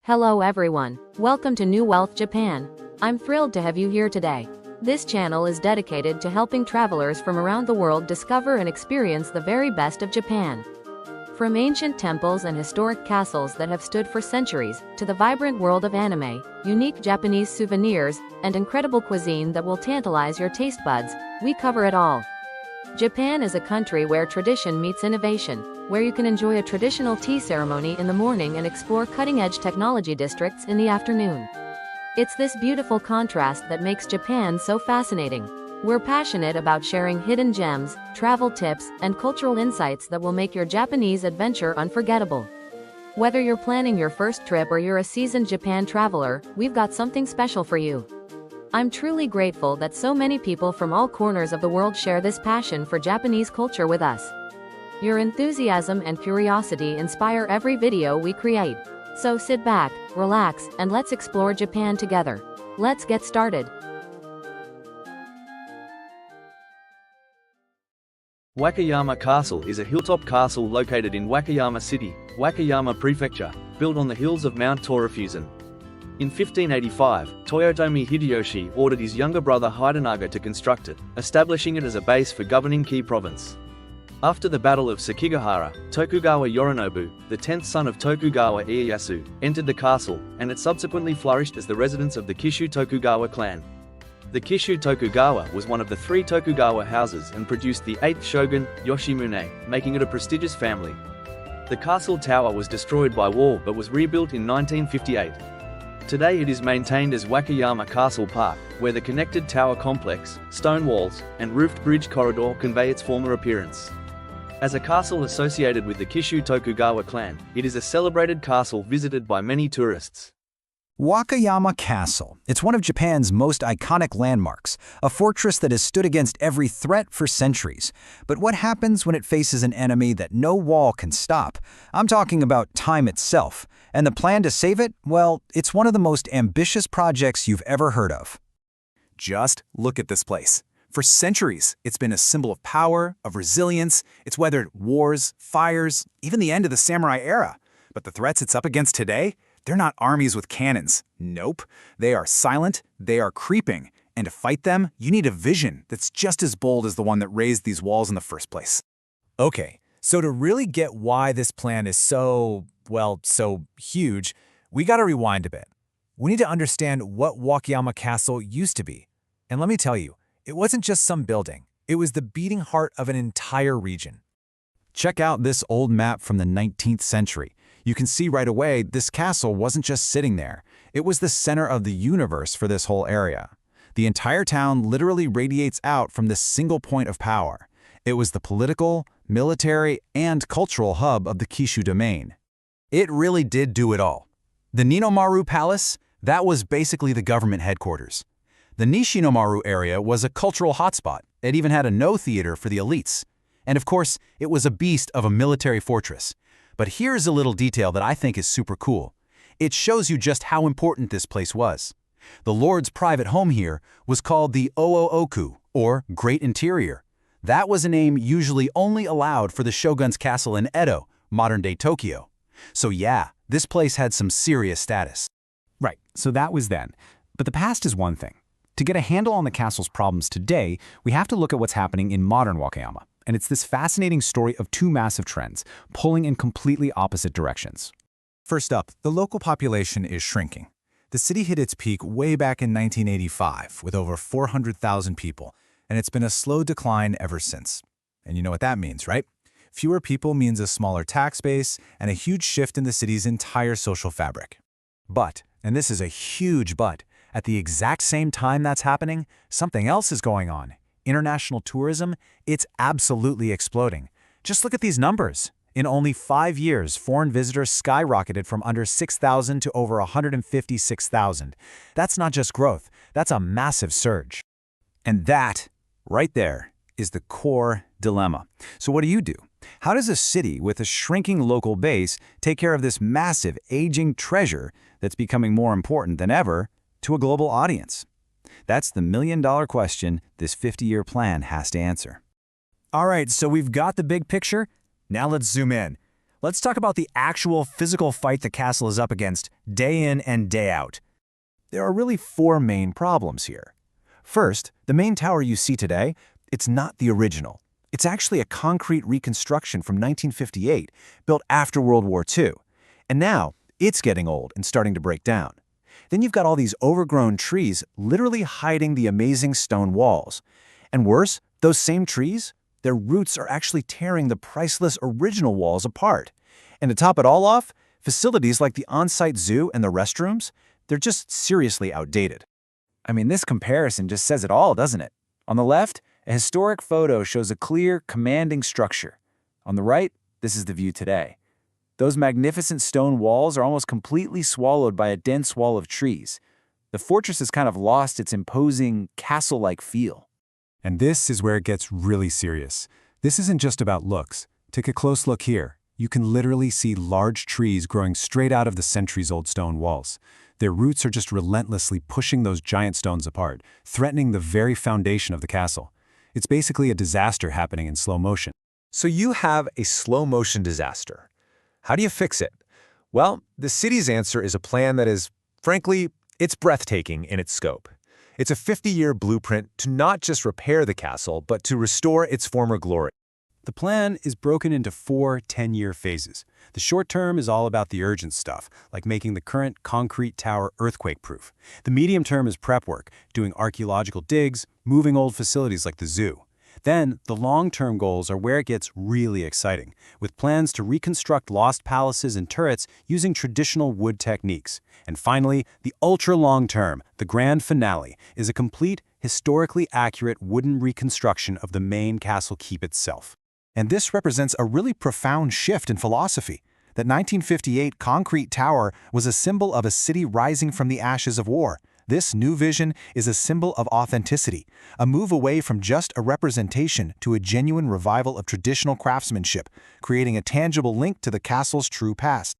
Hello everyone, welcome to New Wealth Japan. I'm thrilled to have you here today. This channel is dedicated to helping travelers from around the world discover and experience the very best of Japan. From ancient temples and historic castles that have stood for centuries, to the vibrant world of anime, unique Japanese souvenirs, and incredible cuisine that will tantalize your taste buds, we cover it all. Japan is a country where tradition meets innovation, where you can enjoy a traditional tea ceremony in the morning and explore cutting-edge technology districts in the afternoon. It's this beautiful contrast that makes Japan so fascinating. We're passionate about sharing hidden gems, travel tips, and cultural insights that will make your Japanese adventure unforgettable. Whether you're planning your first trip or you're a seasoned Japan traveler, we've got something special for you. I'm truly grateful that so many people from all corners of the world share this passion for Japanese culture with us. Your enthusiasm and curiosity inspire every video we create. So sit back, relax, and let's explore Japan together. Let's get started. Wakayama Castle is a hilltop castle located in Wakayama City, Wakayama Prefecture, built on the hills of Mount Torafusen. In 1585, Toyotomi Hideyoshi ordered his younger brother Hidanaga to construct it, establishing it as a base for governing Kii province. After the Battle of Sekigahara, Tokugawa Yorinobu, the 10th son of Tokugawa Ieyasu, entered the castle, and it subsequently flourished as the residence of the Kishu Tokugawa clan. The Kishu Tokugawa was one of the 3 Tokugawa houses and produced the 8th shogun, Yoshimune, making it a prestigious family. The castle tower was destroyed by war but was rebuilt in 1958. Today it is maintained as Wakayama Castle Park, where the connected tower complex, stone walls, and roofed bridge corridor convey its former appearance. As a castle associated with the Kishu Tokugawa clan, it is a celebrated castle visited by many tourists. Wakayama Castle. It's one of Japan's most iconic landmarks, a fortress that has stood against every threat for centuries. But what happens when it faces an enemy that no wall can stop? I'm talking about time itself. And the plan to save it? Well, it's one of the most ambitious projects you've ever heard of. Just look at this place. For centuries, it's been a symbol of power, of resilience. It's weathered wars, fires, even the end of the samurai era. But the threats it's up against today? They're not armies with cannons. Nope. They are silent, they are creeping. And to fight them, you need a vision that's just as bold as the one that raised these walls in the first place. Okay, so to really get why this plan is so huge, we gotta rewind a bit. We need to understand what Wakayama Castle used to be. And let me tell you, it wasn't just some building. It was the beating heart of an entire region. Check out this old map from the 19th century. You can see right away this castle wasn't just sitting there. It was the center of the universe for this whole area. The entire town literally radiates out from this single point of power. It was the political, military, and cultural hub of the Kishu domain. It really did do it all. The Ninomaru Palace, that was basically the government headquarters. The Nishinomaru area was a cultural hotspot. It even had a no theater for the elites. And of course, it was a beast of a military fortress. But here's a little detail that I think is super cool. It shows you just how important this place was. The Lord's private home here was called the Oooku, or Great Interior. That was a name usually only allowed for the shogun's castle in Edo, modern-day Tokyo. So yeah, this place had some serious status. Right, so that was then. But the past is one thing. To get a handle on the castle's problems today, we have to look at what's happening in modern Wakayama. And it's this fascinating story of 2 massive trends, pulling in completely opposite directions. First up, the local population is shrinking. The city hit its peak way back in 1985 with over 400,000 people, and it's been a slow decline ever since. And you know what that means, right? Fewer people means a smaller tax base and a huge shift in the city's entire social fabric. But, and this is a huge but, at the exact same time that's happening, something else is going on. International tourism, it's absolutely exploding. Just look at these numbers. In only 5 years, foreign visitors skyrocketed from under 6,000 to over 156,000. That's not just growth, that's a massive surge. And that, right there, is the core dilemma. So what do? How does a city with a shrinking local base take care of this massive, aging treasure that's becoming more important than ever to a global audience? That's the million-dollar question this 50-year plan has to answer. All right, so we've got the big picture. Now let's zoom in. let's talk about the actual physical fight the castle is up against day in and day out. There are really four main problems here. First, the main tower you see today, it's not the original. It's actually a concrete reconstruction from 1958, built after World War II. And now, it's getting old and starting to break down. Then you've got all these overgrown trees literally hiding the amazing stone walls. And worse, those same trees, their roots are actually tearing the priceless original walls apart. And to top it all off, facilities like the on-site zoo and the restrooms, they're just seriously outdated. I mean, this comparison just says it all, doesn't it? On the left, a historic photo shows a clear, commanding structure. On the right, this is the view today. Those magnificent stone walls are almost completely swallowed by a dense wall of trees. The fortress has kind of lost its imposing, castle-like feel. And this is where it gets really serious. This isn't just about looks. Take a close look here. You can literally see large trees growing straight out of the centuries-old stone walls. Their roots are just relentlessly pushing those giant stones apart, threatening the very foundation of the castle. It's basically a disaster happening in slow motion. So you have a slow-motion disaster. How do you fix it? Well, the city's answer is a plan that is, frankly, it's breathtaking in its scope. It's a 50-year blueprint to not just repair the castle, but to restore its former glory. The plan is broken into 4 10-year phases. The short term is all about the urgent stuff, like making the current concrete tower earthquake-proof. The medium term is prep work, doing archaeological digs, moving old facilities like the zoo. Then, the long-term goals are where it gets really exciting, with plans to reconstruct lost palaces and turrets using traditional wood techniques. And finally, the ultra-long term, the grand finale, is a complete, historically accurate wooden reconstruction of the main castle keep itself. And this represents a really profound shift in philosophy. That 1958 concrete tower was a symbol of a city rising from the ashes of war. This new vision is a symbol of authenticity, a move away from just a representation to a genuine revival of traditional craftsmanship, creating a tangible link to the castle's true past.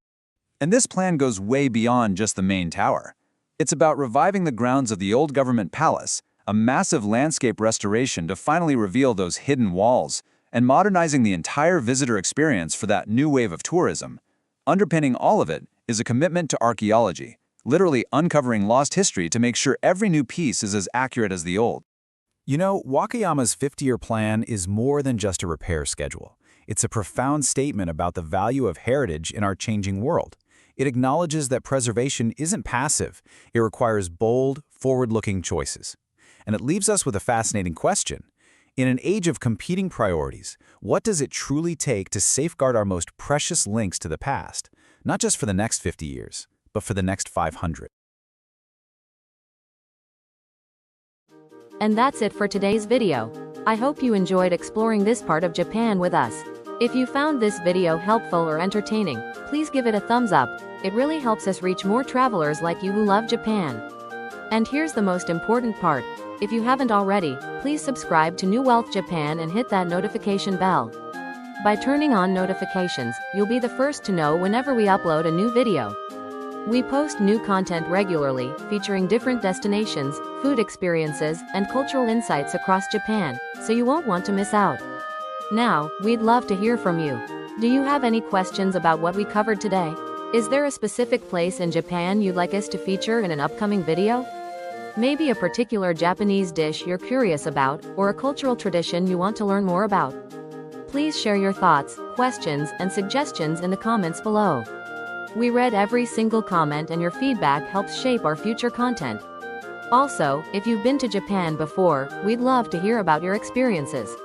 And this plan goes way beyond just the main tower. It's about reviving the grounds of the old government palace, a massive landscape restoration to finally reveal those hidden walls, and modernizing the entire visitor experience for that new wave of tourism. Underpinning all of it is a commitment to archaeology, literally uncovering lost history to make sure every new piece is as accurate as the old. You know, Wakayama's 50-year plan is more than just a repair schedule. It's a profound statement about the value of heritage in our changing world. It acknowledges that preservation isn't passive. It requires bold, forward-looking choices. And it leaves us with a fascinating question. In an age of competing priorities, what does it truly take to safeguard our most precious links to the past, not just for the next 50 years, but for the next 500? And that's it for today's video. I hope you enjoyed exploring this part of Japan with us. If you found this video helpful or entertaining, please give it a thumbs up. It really helps us reach more travelers like you who love Japan. And here's the most important part. If you haven't already, please subscribe to New Wealth Japan and hit that notification bell. By turning on notifications, you'll be the first to know whenever we upload a new video. We post new content regularly, featuring different destinations, food experiences, and cultural insights across Japan, so you won't want to miss out. Now, we'd love to hear from you. Do you have any questions about what we covered today? Is there a specific place in Japan you'd like us to feature in an upcoming video? Maybe a particular Japanese dish you're curious about, or a cultural tradition you want to learn more about? Please share your thoughts, questions, and suggestions in the comments below. We read every single comment, and your feedback helps shape our future content. Also, if you've been to Japan before, we'd love to hear about your experiences.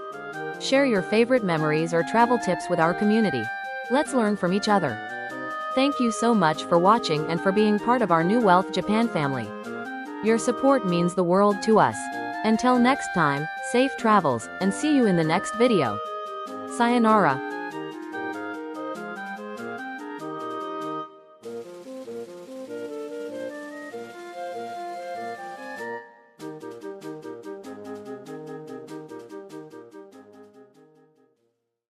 Share your favorite memories or travel tips with our community. Let's learn from each other. Thank you so much for watching and for being part of our New Wealth Japan family. Your support means the world to us. Until next time, safe travels, and see you in the next video. Sayonara.